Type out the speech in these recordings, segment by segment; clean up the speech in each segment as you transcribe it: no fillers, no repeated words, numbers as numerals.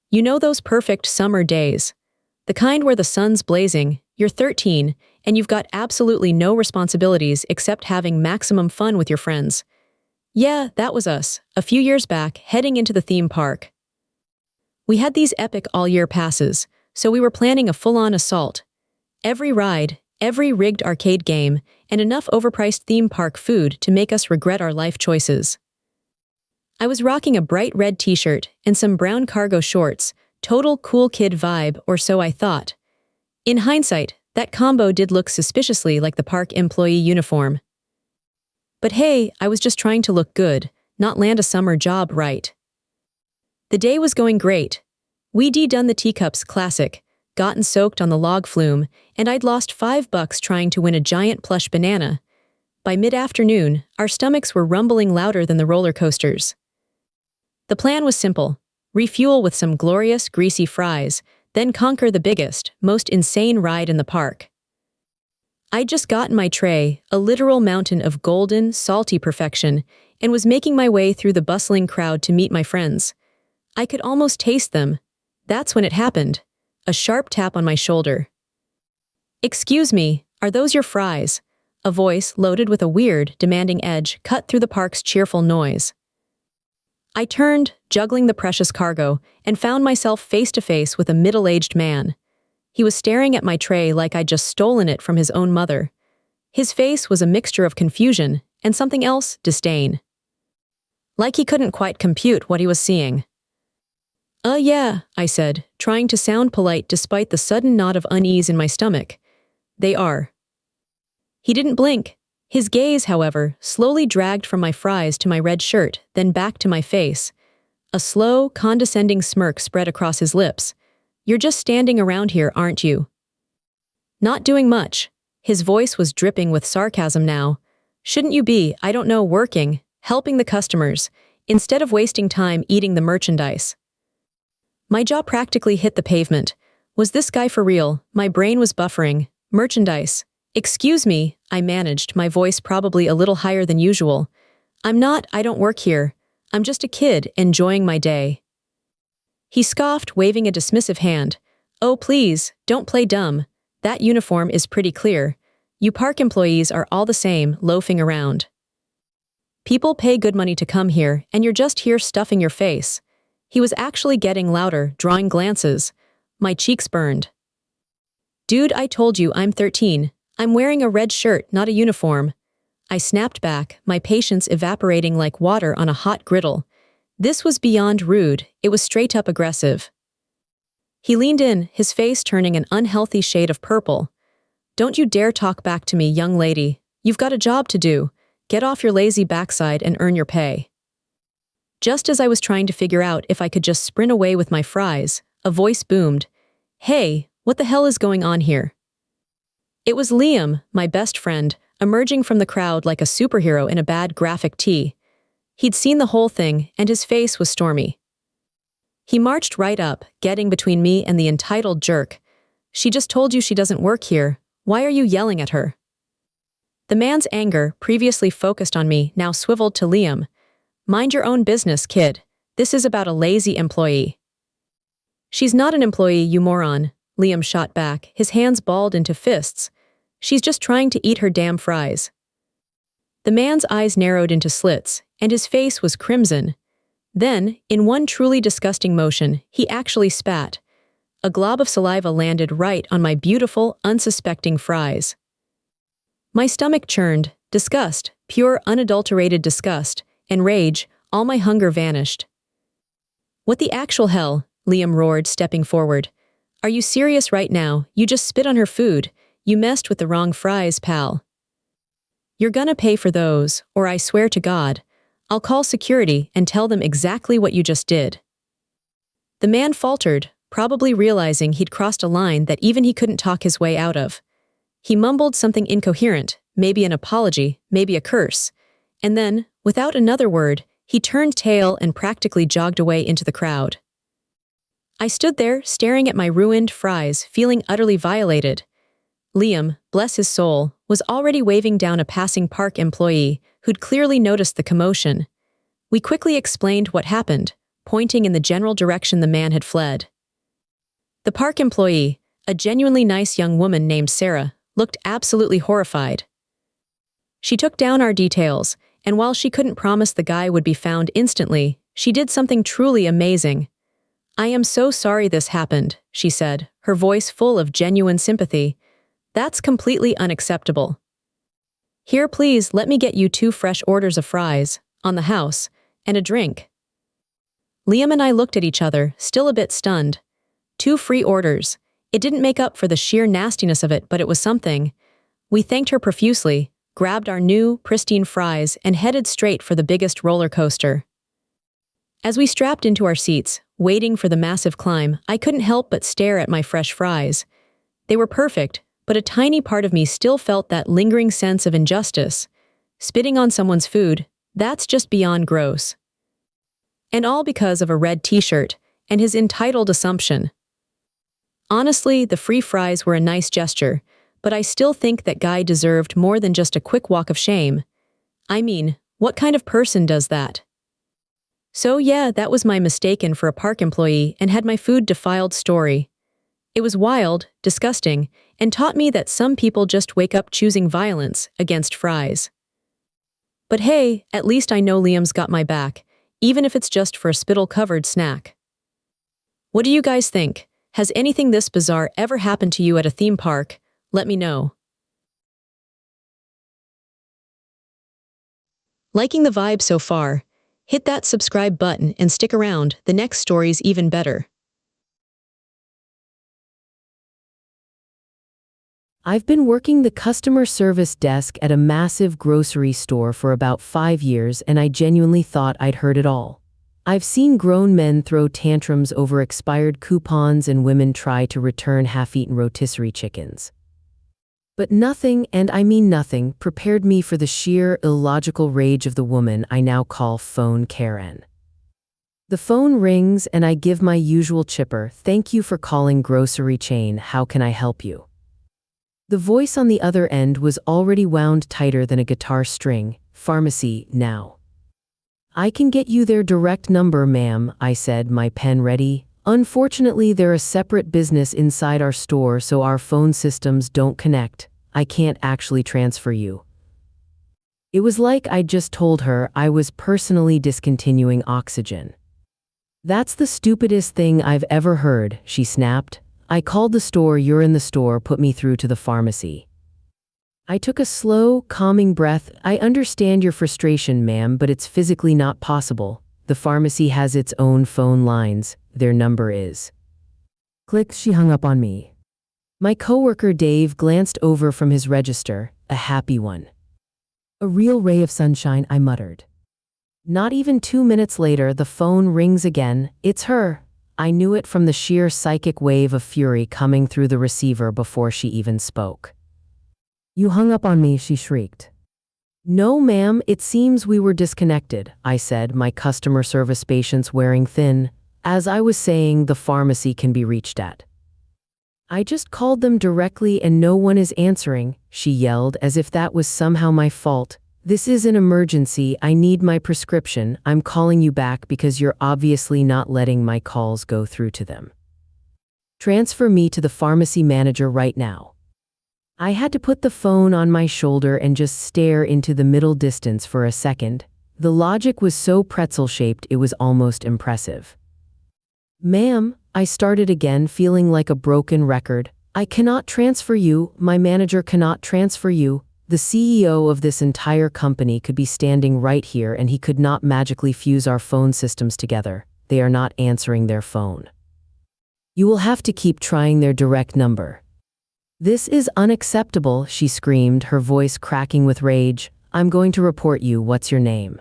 You know those perfect summer days. The kind where the sun's blazing, you're 13, and you've got absolutely no responsibilities except having maximum fun with your friends. Yeah, that was us, a few years back, heading into the theme park. We had these epic all-year passes, so we were planning a full-on assault. Every ride, every rigged arcade game, and enough overpriced theme park food to make us regret our life choices. I was rocking a bright red t-shirt and some brown cargo shorts, total cool kid vibe, or so I thought. In hindsight, that combo did look suspiciously like the park employee uniform. But hey, I was just trying to look good, not land a summer job right. The day was going great. We'd done the teacups classic, gotten soaked on the log flume, and I'd lost $5 trying to win a giant plush banana. By mid-afternoon, our stomachs were rumbling louder than the roller coasters. The plan was simple: refuel with some glorious, greasy fries, then conquer the biggest, most insane ride in the park. I'd just gotten my tray, a literal mountain of golden, salty perfection, and was making my way through the bustling crowd to meet my friends. I could almost taste them. That's when it happened. A sharp tap on my shoulder. "Excuse me, are those your fries?" A voice loaded with a weird, demanding edge cut through the park's cheerful noise. I turned, juggling the precious cargo, and found myself face to face with a middle-aged man. He was staring at my tray like I'd just stolen it from his own mother. His face was a mixture of confusion and something else, disdain. Like he couldn't quite compute what he was seeing. Yeah," I said, trying to sound polite despite the sudden knot of unease in my stomach. "They are." He didn't blink. His gaze, however, slowly dragged from my fries to my red shirt, then back to my face. A slow, condescending smirk spread across his lips. "You're just standing around here, aren't you?" "Not doing much." His voice was dripping with sarcasm now. "Shouldn't you be, I don't know, working, helping the customers, instead of wasting time eating the merchandise?" My jaw practically hit the pavement. Was this guy for real? My brain was buffering. Merchandise. "Excuse me," I managed, my voice probably a little higher than usual. I don't work here. I'm just a kid, enjoying my day." He scoffed, waving a dismissive hand. "Oh please, don't play dumb. That uniform is pretty clear. You park employees are all the same, loafing around. People pay good money to come here, and you're just here stuffing your face." He was actually getting louder, drawing glances. My cheeks burned. "Dude, I told you I'm 13. I'm wearing a red shirt, not a uniform." I snapped back, my patience evaporating like water on a hot griddle. This was beyond rude, it was straight-up aggressive. He leaned in, his face turning an unhealthy shade of purple. "Don't you dare talk back to me, young lady. You've got a job to do. Get off your lazy backside and earn your pay." Just as I was trying to figure out if I could just sprint away with my fries, a voice boomed. "Hey, what the hell is going on here?" It was Liam, my best friend, emerging from the crowd like a superhero in a bad graphic tee. He'd seen the whole thing, and his face was stormy. He marched right up, getting between me and the entitled jerk. "She just told you she doesn't work here. Why are you yelling at her?" The man's anger, previously focused on me, now swiveled to Liam. "Mind your own business, kid. This is about a lazy employee." "She's not an employee, you moron," Liam shot back, his hands balled into fists. "She's just trying to eat her damn fries." The man's eyes narrowed into slits, and his face was crimson. Then, in one truly disgusting motion, he actually spat. A glob of saliva landed right on my beautiful, unsuspecting fries. My stomach churned, disgust, pure unadulterated disgust, and rage, all my hunger vanished. "What the actual hell?" Liam roared, stepping forward. "Are you serious right now? You just spit on her food. You messed with the wrong fries, pal. You're gonna pay for those, or I swear to God, I'll call security and tell them exactly what you just did." The man faltered, probably realizing he'd crossed a line that even he couldn't talk his way out of. He mumbled something incoherent, maybe an apology, maybe a curse. And then, without another word, he turned tail and practically jogged away into the crowd. I stood there, staring at my ruined fries, feeling utterly violated. Liam, bless his soul, was already waving down a passing park employee who'd clearly noticed the commotion. We quickly explained what happened, pointing in the general direction the man had fled. The park employee, a genuinely nice young woman named Sarah, looked absolutely horrified. She took down our details, and while she couldn't promise the guy would be found instantly, she did something truly amazing. "I am so sorry this happened," she said, her voice full of genuine sympathy. "That's completely unacceptable. Here, please, let me get you 2 fresh orders of fries, on the house, and a drink." Liam and I looked at each other, still a bit stunned. 2 free orders. It didn't make up for the sheer nastiness of it, but it was something. We thanked her profusely, grabbed our new, pristine fries, and headed straight for the biggest roller coaster. As we strapped into our seats, waiting for the massive climb, I couldn't help but stare at my fresh fries. They were perfect, but a tiny part of me still felt that lingering sense of injustice. Spitting on someone's food, that's just beyond gross. And all because of a red t-shirt and his entitled assumption. Honestly, the free fries were a nice gesture, but I still think that guy deserved more than just a quick walk of shame. I mean, what kind of person does that? So yeah, that was my mistaken for a park employee and had my food defiled story. It was wild, disgusting, and taught me that some people just wake up choosing violence against fries. But hey, at least I know Liam's got my back, even if it's just for a spittle-covered snack. What do you guys think? Has anything this bizarre ever happened to you at a theme park? Let me know. Liking the vibe so far? Hit that subscribe button and stick around, the next story's even better. I've been working the customer service desk at a massive grocery store for about 5 years, and I genuinely thought I'd heard it all. I've seen grown men throw tantrums over expired coupons and women try to return half-eaten rotisserie chickens. But nothing, and I mean nothing, prepared me for the sheer illogical rage of the woman I now call Phone Karen. The phone rings and I give my usual chipper, "Thank you for calling grocery chain, how can I help you?" The voice on the other end was already wound tighter than a guitar string. "Pharmacy, now." "I can get you their direct number, ma'am," I said, my pen ready. "Unfortunately, they're a separate business inside our store, so our phone systems don't connect. I can't actually transfer you." It was like I'd just told her I was personally discontinuing oxygen. "That's the stupidest thing I've ever heard," she snapped. "I called the store, you're in the store, put me through to the pharmacy." I took a slow, calming breath. "I understand your frustration, ma'am, but it's physically not possible. The pharmacy has its own phone lines. Their number is..." Click, she hung up on me. My coworker Dave glanced over from his register, a happy one. "A real ray of sunshine," I muttered. Not even 2 minutes later, the phone rings again. It's her. I knew it from the sheer psychic wave of fury coming through the receiver before she even spoke. "You hung up on me," she shrieked. "No, ma'am, it seems we were disconnected," I said, my customer service patience wearing thin. "As I was saying, the pharmacy can be reached at..." "I just called them directly and no one is answering," she yelled, as if that was somehow my fault. "This is an emergency, I need my prescription, I'm calling you back because you're obviously not letting my calls go through to them. Transfer me to the pharmacy manager right now." I had to put the phone on my shoulder and just stare into the middle distance for a second. The logic was so pretzel-shaped it was almost impressive. "Ma'am," I started again, feeling like a broken record. "I cannot transfer you, my manager cannot transfer you. The CEO of this entire company could be standing right here and he could not magically fuse our phone systems together. They are not answering their phone. You will have to keep trying their direct number." "This is unacceptable," she screamed, her voice cracking with rage. "I'm going to report you. What's your name?"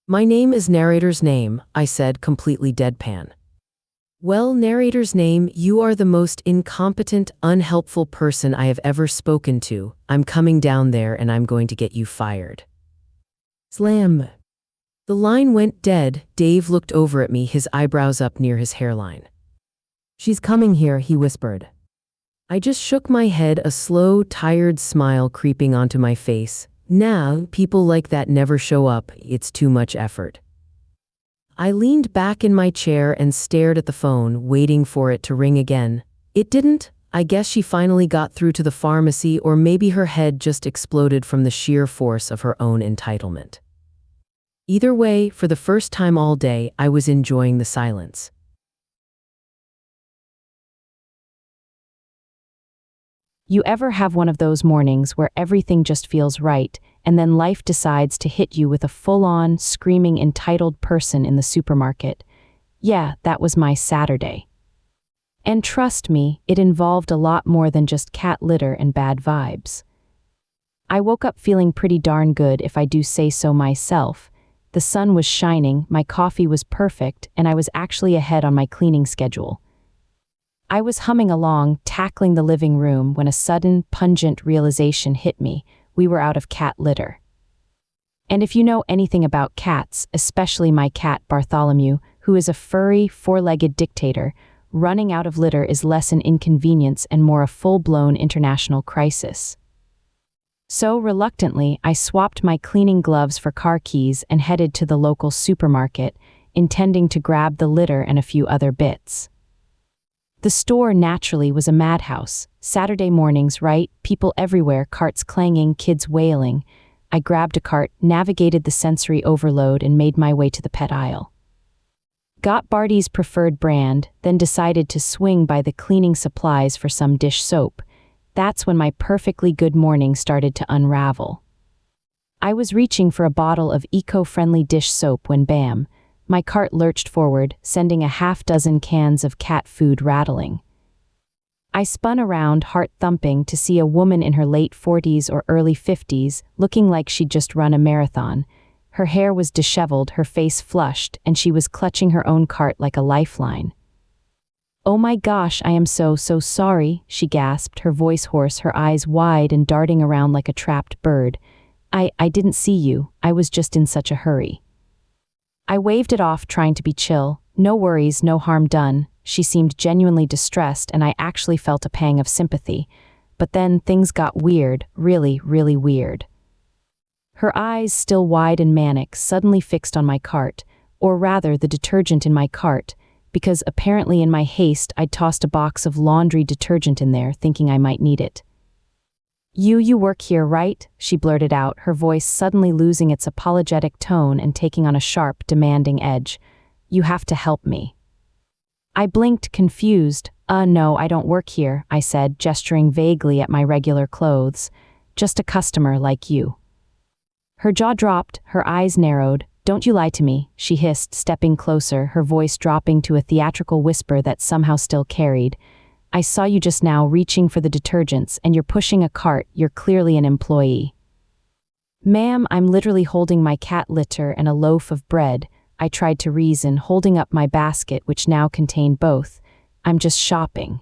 "My name is Narrator's Name," I said, completely deadpan. "Well, Narrator's Name, you are the most incompetent, unhelpful person I have ever spoken to. I'm coming down there and I'm going to get you fired." Slam. The line went dead. Dave looked over at me, his eyebrows up near his hairline. "She's coming here," he whispered. I just shook my head, a slow, tired smile creeping onto my face. "Nah, people like that never show up. It's too much effort." I leaned back in my chair and stared at the phone, waiting for it to ring again. It didn't. I guess she finally got through to the pharmacy, or maybe her head just exploded from the sheer force of her own entitlement. Either way, for the first time all day, I was enjoying the silence. You ever have one of those mornings where everything just feels right, and then life decides to hit you with a full-on, screaming, entitled person in the supermarket? Yeah, that was my Saturday. And trust me, it involved a lot more than just cat litter and bad vibes. I woke up feeling pretty darn good, if I do say so myself. The sun was shining, my coffee was perfect, and I was actually ahead on my cleaning schedule. I was humming along, tackling the living room, when a sudden, pungent realization hit me. We were out of cat litter. And if you know anything about cats, especially my cat Bartholomew, who is a furry, four-legged dictator, running out of litter is less an inconvenience and more a full-blown international crisis. So, reluctantly, I swapped my cleaning gloves for car keys and headed to the local supermarket, intending to grab the litter and a few other bits. The store, naturally, was a madhouse. Saturday mornings, right? People everywhere, carts clanging, kids wailing. I grabbed a cart, navigated the sensory overload, and made my way to the pet aisle. Got Barty's preferred brand, then decided to swing by the cleaning supplies for some dish soap. That's when my perfectly good morning started to unravel. I was reaching for a bottle of eco-friendly dish soap when bam, my cart lurched forward, sending a half-dozen cans of cat food rattling. I spun around, heart thumping, to see a woman in her late 40s or early 50s, looking like she'd just run a marathon. Her hair was disheveled, her face flushed, and she was clutching her own cart like a lifeline. "Oh my gosh, I am so sorry," she gasped, her voice hoarse, her eyes wide and darting around like a trapped bird. I didn't see you. I was just in such a hurry." I waved it off, trying to be chill. No worries, no harm done. She seemed genuinely distressed, and I actually felt a pang of sympathy. But then things got weird, really, really weird. Her eyes, still wide and manic, suddenly fixed on my cart, or rather the detergent in my cart, because apparently in my haste I'd tossed a box of laundry detergent in there, thinking I might need it. You work here, right?" she blurted out, her voice suddenly losing its apologetic tone and taking on a sharp, demanding edge. "You have to help me." I blinked, confused. No, I don't work here," I said, gesturing vaguely at my regular clothes. "Just a customer like you." Her jaw dropped, her eyes narrowed. "Don't you lie to me," she hissed, stepping closer, her voice dropping to a theatrical whisper that somehow still carried. "I saw you just now reaching for the detergents, and you're pushing a cart. You're clearly an employee." "Ma'am, I'm literally holding my cat litter and a loaf of bread," I tried to reason, holding up my basket, which now contained both. "I'm just shopping."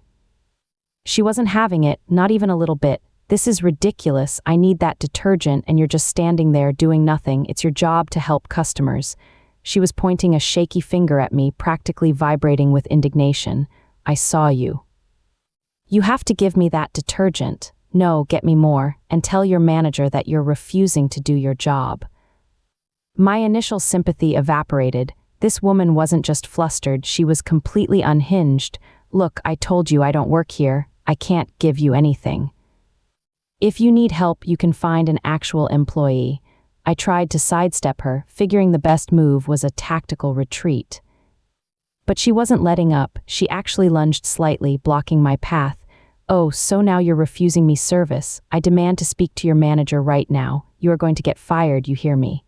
She wasn't having it, not even a little bit. "This is ridiculous. I need that detergent, and you're just standing there doing nothing. It's your job to help customers." She was pointing a shaky finger at me, practically vibrating with indignation. "I saw you. You have to give me that detergent. No, get me more, and tell your manager that you're refusing to do your job." My initial sympathy evaporated. This woman wasn't just flustered, she was completely unhinged. "Look, I told you I don't work here. I can't give you anything. If you need help, you can find an actual employee." I tried to sidestep her, figuring the best move was a tactical retreat. But she wasn't letting up. She actually lunged slightly, blocking my path. "Oh, so now you're refusing me service. I demand to speak to your manager right now. You are going to get fired, you hear me?"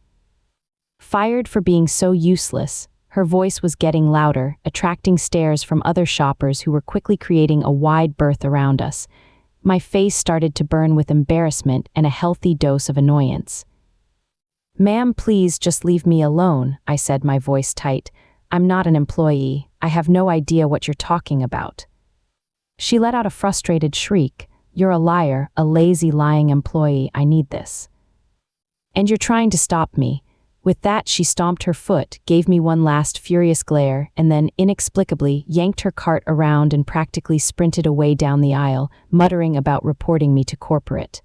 Fired for being so useless. Her voice was getting louder, attracting stares from other shoppers who were quickly creating a wide berth around us. My face started to burn with embarrassment and a healthy dose of annoyance. "Ma'am, please just leave me alone," I said, my voice tight. "I'm not an employee. I have no idea what you're talking about." She let out a frustrated shriek. "You're a liar, a lazy, lying employee. I need this. And you're trying to stop me." With that, she stomped her foot, gave me one last furious glare, and then, inexplicably, yanked her cart around and practically sprinted away down the aisle, muttering about reporting me to corporate.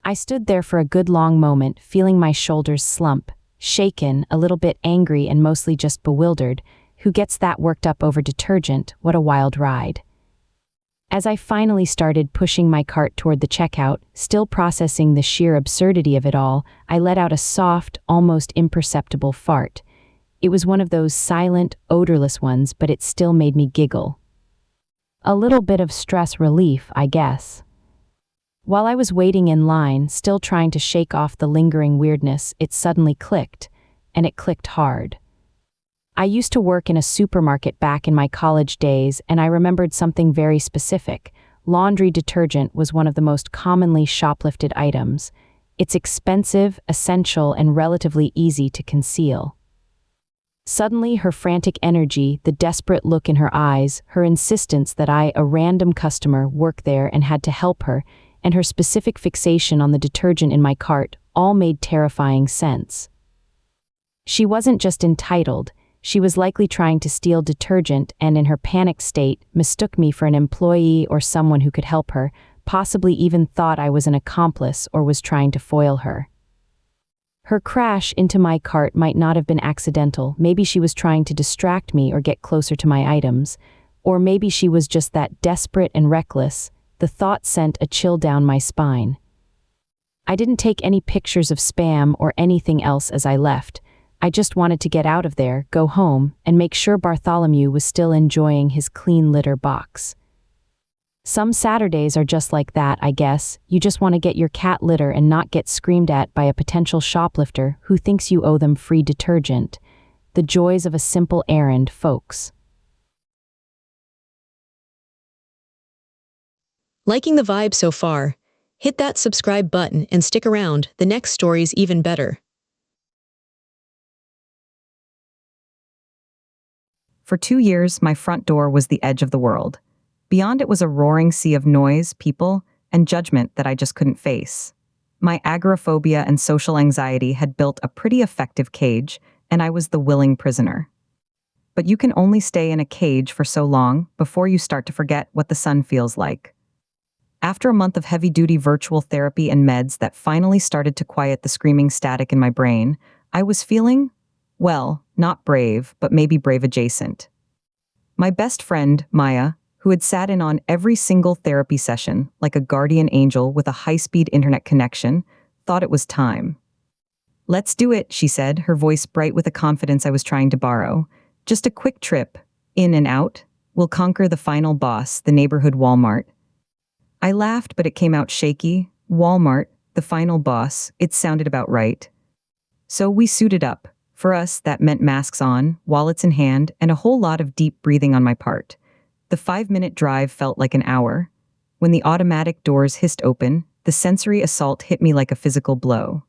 I stood there for a good long moment, feeling my shoulders slump. shaken, a little bit angry, and mostly just bewildered. Who gets that worked up over detergent? What a wild ride. As I finally started pushing my cart toward the checkout, still processing the sheer absurdity of it all, I let out a soft, almost imperceptible fart. It was one of those silent, odorless ones, but it still made me giggle. A little bit of stress relief, I guess. While I was waiting in line, still trying to shake off the lingering weirdness, it suddenly clicked, and it clicked hard. I used to work in a supermarket back in my college days, and I remembered something very specific. Laundry detergent was one of the most commonly shoplifted items. It's expensive, essential, and relatively easy to conceal. Suddenly, her frantic energy, the desperate look in her eyes, her insistence that I, a random customer, work there and had to help her, and her specific fixation on the detergent in my cart all made terrifying sense. She wasn't just entitled. She was likely trying to steal detergent and, in her panicked state, mistook me for an employee or someone who could help her, possibly even thought I was an accomplice or was trying to foil her. Her crash into my cart might not have been accidental. Maybe she was trying to distract me or get closer to my items. Or maybe she was just that desperate and reckless. The thought sent a chill down my spine. I didn't take any pictures of spam or anything else as I left. I just wanted to get out of there, go home, and make sure Bartholomew was still enjoying his clean litter box. Some Saturdays are just like that, I guess. You just want to get your cat litter and not get screamed at by a potential shoplifter who thinks you owe them free detergent. The joys of a simple errand, folks. Liking the vibe so far? Hit that subscribe button and stick around, the next story's even better. For 2 years, my front door was the edge of the world. Beyond it was a roaring sea of noise, people, and judgment that I just couldn't face. My agoraphobia and social anxiety had built a pretty effective cage, and I was the willing prisoner. But you can only stay in a cage for so long before you start to forget what the sun feels like. After a month of heavy-duty virtual therapy and meds that finally started to quiet the screaming static in my brain, I was feeling, well, not brave, but maybe brave adjacent. My best friend, Maya, who had sat in on every single therapy session like a guardian angel with a high-speed internet connection, thought it was time. "Let's do it," she said, her voice bright with a confidence I was trying to borrow. "Just a quick trip, in and out. We'll conquer the final boss, the neighborhood Walmart." I laughed, but it came out shaky. Walmart, the final boss, it sounded about right. So we suited up. For us, that meant masks on, wallets in hand, and a whole lot of deep breathing on my part. The 5-minute drive felt like an hour. When the automatic doors hissed open, the sensory assault hit me like a physical blow.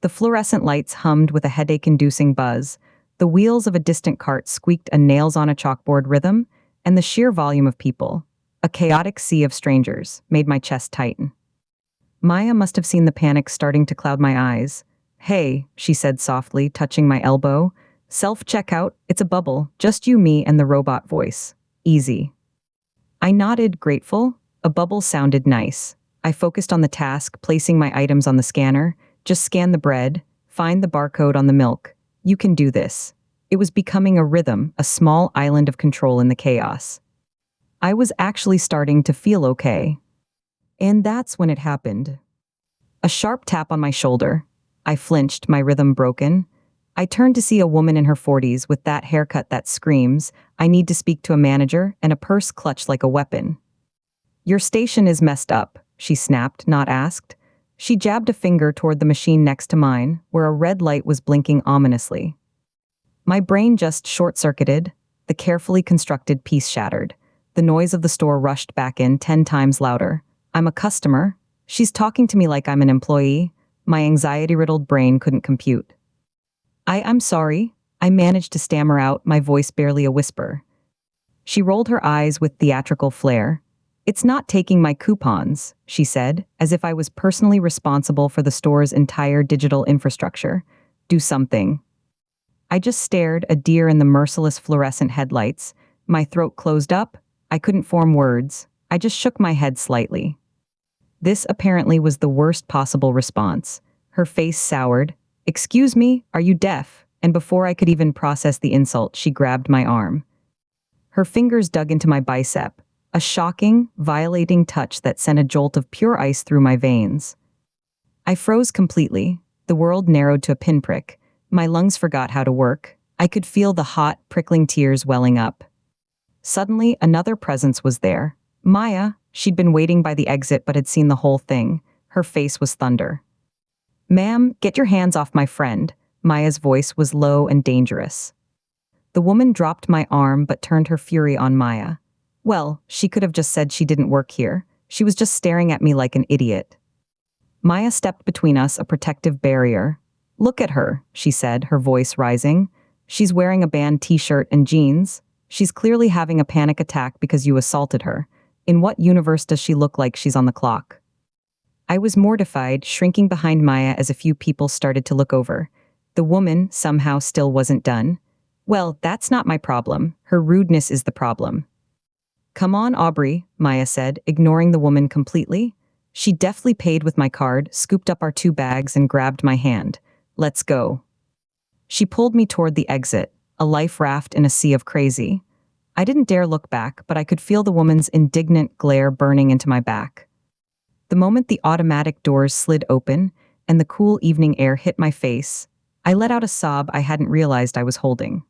The fluorescent lights hummed with a headache-inducing buzz, the wheels of a distant cart squeaked a nails-on-a-chalkboard rhythm, and the sheer volume of people, a chaotic sea of strangers, made my chest tighten. Maya must have seen the panic starting to cloud my eyes. "Hey," she said softly, touching my elbow. "Self-checkout, it's a bubble, just you, me, and the robot voice. Easy." I nodded, grateful. A bubble sounded nice. I focused on the task, placing my items on the scanner. Just scan the bread, find the barcode on the milk. You can do this. It was becoming a rhythm, a small island of control in the chaos. I was actually starting to feel okay. And that's when it happened. A sharp tap on my shoulder. I flinched, my rhythm broken. I turned to see a woman in her 40s with that haircut that screams, "I need to speak to a manager," and a purse clutched like a weapon. "Your station is messed up," she snapped, not asked. She jabbed a finger toward the machine next to mine, where a red light was blinking ominously. My brain just short-circuited, the carefully constructed piece shattered. The noise of the store rushed back in 10 times louder. I'm a customer. She's talking to me like I'm an employee. My anxiety-riddled brain couldn't compute. I'm sorry," I managed to stammer out, my voice barely a whisper. She rolled her eyes with theatrical flair. "It's not taking my coupons," she said, as if I was personally responsible for the store's entire digital infrastructure. "Do something." I just stared, a deer in the merciless fluorescent headlights. My throat closed up. I couldn't form words. I just shook my head slightly. This apparently was the worst possible response. Her face soured. "Excuse me, are you deaf?" And before I could even process the insult, she grabbed my arm. Her fingers dug into my bicep, a shocking, violating touch that sent a jolt of pure ice through my veins. I froze completely. The world narrowed to a pinprick. My lungs forgot how to work. I could feel the hot, prickling tears welling up. Suddenly, another presence was there. Maya. She'd been waiting by the exit but had seen the whole thing. Her face was thunder. "Ma'am, get your hands off my friend." Maya's voice was low and dangerous. The woman dropped my arm but turned her fury on Maya. Well, she could have just said she didn't work here. She was just staring at me like an idiot. Maya stepped between us, a protective barrier. "Look at her," she said, her voice rising. "She's wearing a band t-shirt and jeans. She's clearly having a panic attack because you assaulted her. In what universe does she look like she's on the clock?" I was mortified, shrinking behind Maya as a few people started to look over. The woman somehow still wasn't done. "Well, that's not my problem. Her rudeness is the problem." "Come on, Aubrey," Maya said, ignoring the woman completely. She deftly paid with my card, scooped up our 2 bags, and grabbed my hand. "Let's go." She pulled me toward the exit, a life raft in a sea of crazy. I didn't dare look back, but I could feel the woman's indignant glare burning into my back. The moment the automatic doors slid open and the cool evening air hit my face, I let out a sob I hadn't realized I was holding.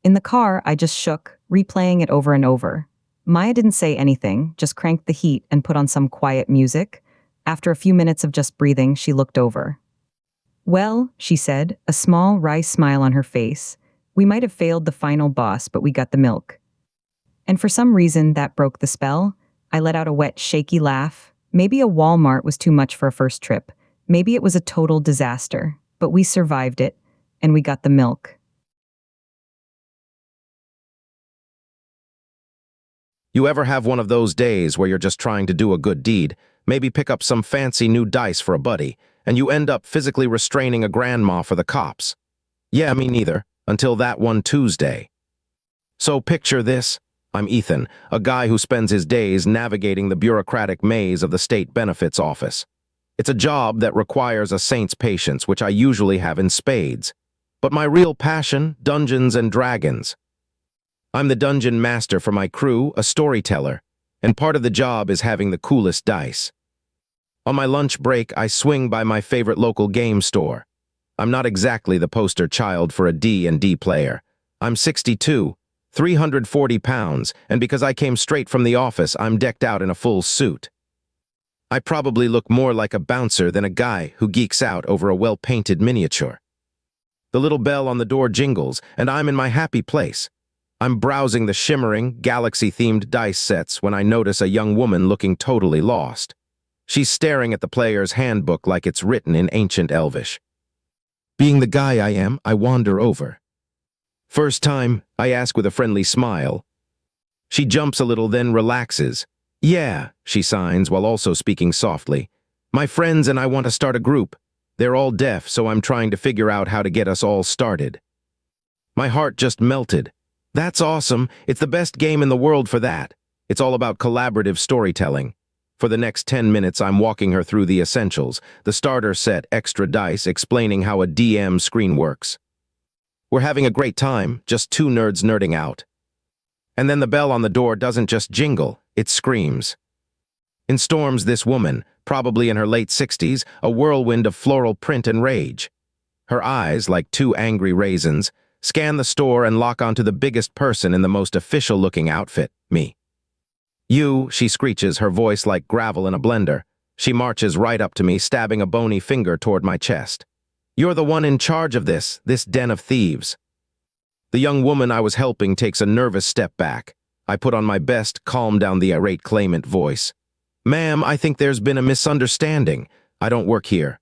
In the car, I just shook, replaying it over and over. Maya didn't say anything, just cranked the heat and put on some quiet music. After a few minutes of just breathing, she looked over. "Well," she said, a small wry smile on her face, "we might have failed the final boss, but we got the milk." And for some reason, that broke the spell. I let out a wet, shaky laugh. Maybe a Walmart was too much for a first trip. Maybe it was a total disaster. But we survived it, and we got the milk. You ever have one of those days where you're just trying to do a good deed, maybe pick up some fancy new dice for a buddy, and you end up physically restraining a grandma for the cops? Yeah, me neither, until that one Tuesday. So picture this. I'm Ethan, a guy who spends his days navigating the bureaucratic maze of the state benefits office. It's a job that requires a saint's patience, which I usually have in spades. But my real passion, Dungeons and Dragons. I'm the dungeon master for my crew, a storyteller, and part of the job is having the coolest dice. On my lunch break, I swing by my favorite local game store. I'm not exactly the poster child for a D&D player. I'm 62, 340 pounds, and because I came straight from the office, I'm decked out in a full suit. I probably look more like a bouncer than a guy who geeks out over a well-painted miniature. The little bell on the door jingles, and I'm in my happy place. I'm browsing the shimmering, galaxy-themed dice sets when I notice a young woman looking totally lost. She's staring at the player's handbook like it's written in ancient Elvish. Being the guy I am, I wander over. "First time," I ask with a friendly smile. She jumps a little, then relaxes. "Yeah," she signs while also speaking softly. "My friends and I want to start a group. They're all deaf, so I'm trying to figure out how to get us all started." My heart just melted. That's awesome. It's the best game in the world for that. It's all about collaborative storytelling. For the next 10 minutes, I'm walking her through the essentials, the starter set, extra dice, explaining how a DM screen works. We're having a great time, just 2 nerds nerding out. And then the bell on the door doesn't just jingle, it screams. In storms this woman, probably in her late 60s, a whirlwind of floral print and rage. Her eyes, like 2 angry raisins, scan the store and lock onto the biggest person in the most official-looking outfit, me. "You," she screeches, her voice like gravel in a blender. She marches right up to me, stabbing a bony finger toward my chest. "You're the one in charge of this den of thieves." The young woman I was helping takes a nervous step back. I put on my best, calm down the irate claimant voice. "Ma'am, I think there's been a misunderstanding. I don't work here."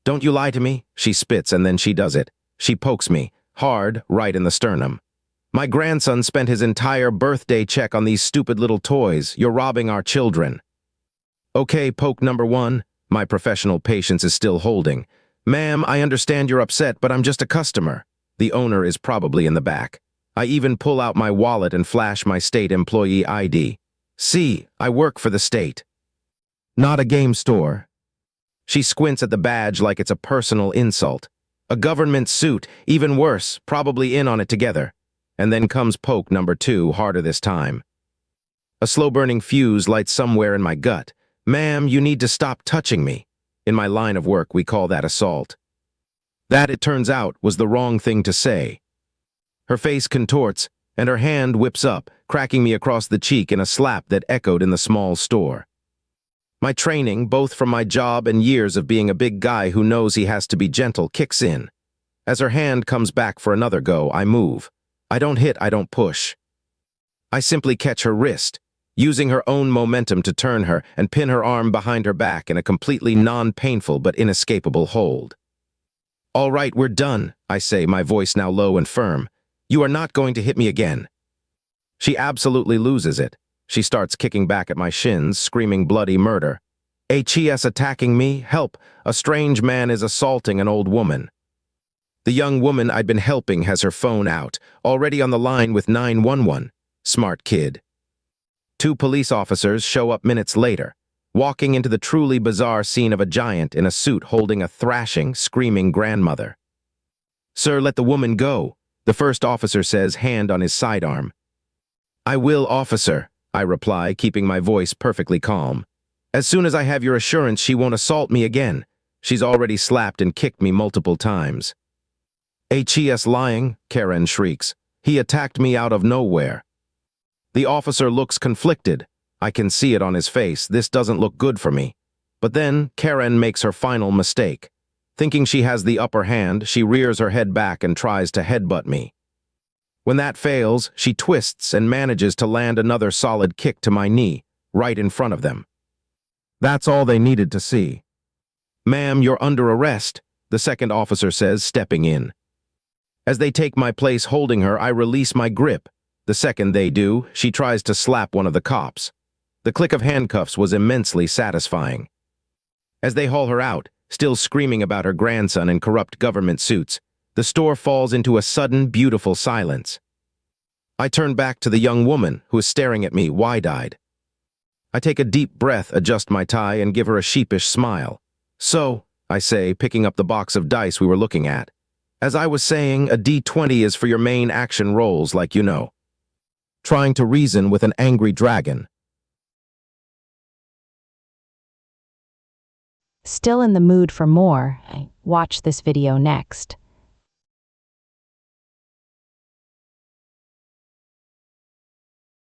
"Don't you lie to me?" She spits and then she does it. She pokes me, hard, right in the sternum. "My grandson spent his entire birthday check on these stupid little toys. You're robbing our children." "Okay, poke number 1. My professional patience is still holding. "Ma'am, I understand you're upset, but I'm just a customer." The owner is probably in the back. I even pull out my wallet and flash my state employee ID. "See, I work for the state." "Not a game store." She squints at the badge like it's a personal insult. A government suit, even worse, probably in on it together. And then comes poke number 2, harder this time. A slow-burning fuse lights somewhere in my gut. Ma'am, you need to stop touching me. In my line of work, we call that assault. That, it turns out, was the wrong thing to say. Her face contorts, and her hand whips up, cracking me across the cheek in a slap that echoed in the small store. My training, both from my job and years of being a big guy who knows he has to be gentle, kicks in. As her hand comes back for another go, I move. I don't hit, I don't push. I simply catch her wrist, using her own momentum to turn her and pin her arm behind her back in a completely non-painful but inescapable hold. All right, we're done, I say, my voice now low and firm. You are not going to hit me again. She absolutely loses it. She starts kicking back at my shins, screaming bloody murder. HES attacking me? Help! A strange man is assaulting an old woman. The young woman I'd been helping has her phone out, already on the line with 911. Smart kid. 2 police officers show up minutes later, walking into the truly bizarre scene of a giant in a suit holding a thrashing, screaming grandmother. Sir, let the woman go, the first officer says, hand on his sidearm. I will, officer, I reply, keeping my voice perfectly calm. As soon as I have your assurance she won't assault me again. She's already slapped and kicked me multiple times. HES lying, Karen shrieks. He attacked me out of nowhere. The officer looks conflicted. I can see it on his face. This doesn't look good for me. But then Karen makes her final mistake. Thinking she has the upper hand, she rears her head back and tries to headbutt me. When that fails, she twists and manages to land another solid kick to my knee, right in front of them. That's all they needed to see. Ma'am, you're under arrest, the second officer says, stepping in. As they take my place holding her, I release my grip. The second they do, she tries to slap one of the cops. The click of handcuffs was immensely satisfying. As they haul her out, still screaming about her grandson in corrupt government suits, the store falls into a sudden, beautiful silence. I turn back to the young woman, who is staring at me wide-eyed. I take a deep breath, adjust my tie, and give her a sheepish smile. So, I say, picking up the box of dice we were looking at. As I was saying, a D20 is for your main action roles, like you know. Trying to reason with an angry dragon. Still in the mood for more? Watch this video next.